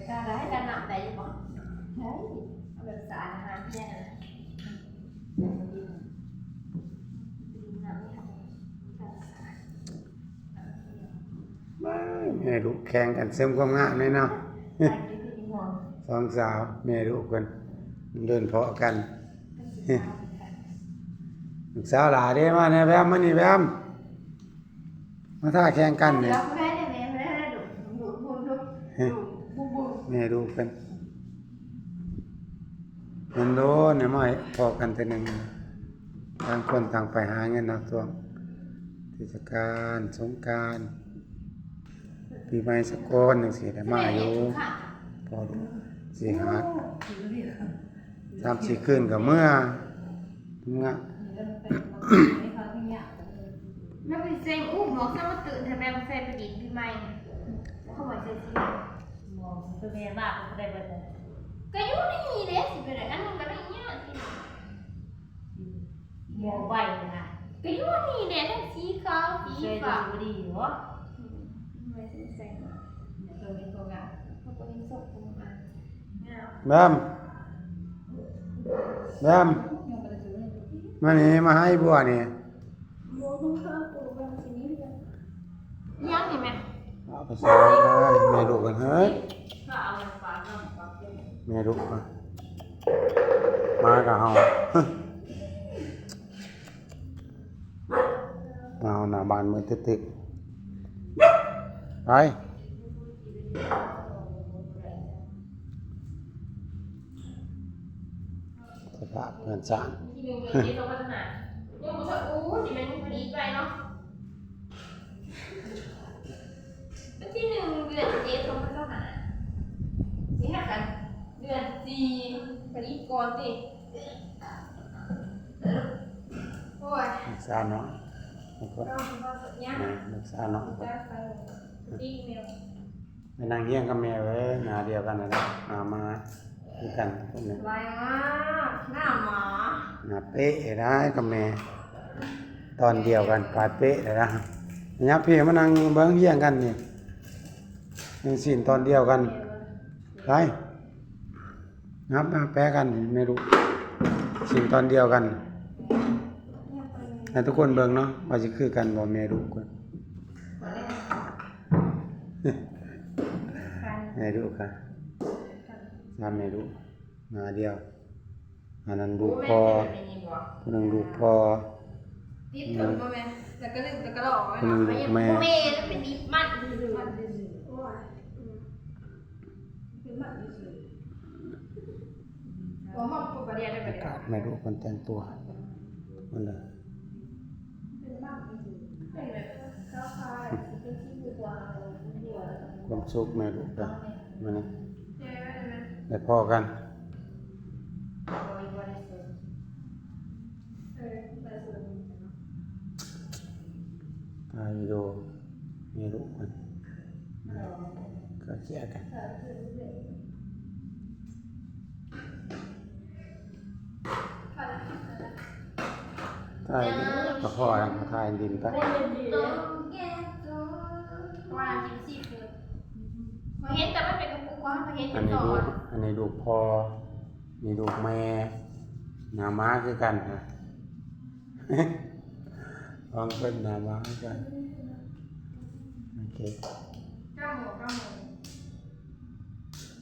ได้การหนักได้ยังบ่ใช่เอาแบบสารอาหารแค่นั้นแม่ลูกแข่งกันเสริมความงามเลยเนาะสองสาวแม่ลูกกันเดินเพาะกันลูกสาวหลาเด้มาเนี่ยแวมมานี่แวมมาท่าแข่งกันเนี่ยแม่ลูกกันมันโดนเนี่ยมาพอกันแต่หนึ่งต่างคนต่างไปหาเงินนักตัวเทศกาลสงกรานต์ปีใหม่สกลจังซี่ได้มาอยู่พอดูสิหา3-4คืนก็เมื่องะไม่ไปเซ็งอู้หมอแค่ว่าตื่นทำไมมาเซ็งไปดิปีใหม่เขาบอกเซ็งสิหมอตัวแม่บ้าก็ได้เบิดเลยก็อยู่ในนี้เด้สิไปไหนอันนึงก็ได้เงี้ยสิหมอไหวเลยนะก็อยู่นี่เด้ทั้งสีขาวสีฟ้าดีเหรอไม่เซ็งตัวนี้ตัวงามเขาตัวนี้สกปรกมากแบมแบมมานี่มาให้บัวนี่บัวต้องข้าวตัวแบบนี้เลยยังเห็นไหมเอาไปใส่เลยแม่ลูกกันเฮ้ยแม่ลูกมากับเฮาเอาหน้าบ้านมือตึกๆไปสภาพเงินสร้างที่หนึ่งเดือนต้องพัฒนายังไม่ใช่อู้ที่มันพอดีไปเนาะที่หนึ่งเดือนเจ็ดต้องพัฒนานี่หักกันเดือนสี่พอดีก่อนสิโอ้ยรักษาเนาะแล้วก็รักษาเนาะไปนั่งเยี่ยงกับแม่ไว้หน้าเดียวกันนะมาคือกันคนนึงไปมาหน้าหมาหน้าเป๊ะได้กับแม่ตอนเดียวกันกลายเป๊ะเลยนะยับพี่มานั่งเบิ้งเยี่ยงกันนี่ยังสินตอนเดียวกันไปนับมาแปะกันไม่รู้สินตอนเดียวกันให้ทุกคนเบิ่งเนาะว่าสิคือกันบ่แม่ลูกกันแม่ลูกค่ะตามแม่ลูกมาเดียวอันนั้นลูกพอคนนึงลูกพอติดถึงบ่แม่แต่ก็นึงแต่ก็หลอกคนนึงลูกแม่แม่แล้วเป็นดิบมันซื่อๆโอ้ยเป็นมันซื่อๆบ่มาปกติได้บ่ได้แม่ลูกคนแต่งตัวมันเลยความสุขแม่ลูกกันมันนะได้พอกันตายดูแม่ลูกกันก็เกี่ยกันทายก็พอแล้วทายดินไปเห็นแต่มันเป็นกระปุกว่าเห็น อั เป็น น นี้ ต่อ ลูกอันนี้ลูกพ่อนี่ลูกแม่หน้าม้าคือกันนะลองเป็นหน้าม้าคือกันโอเค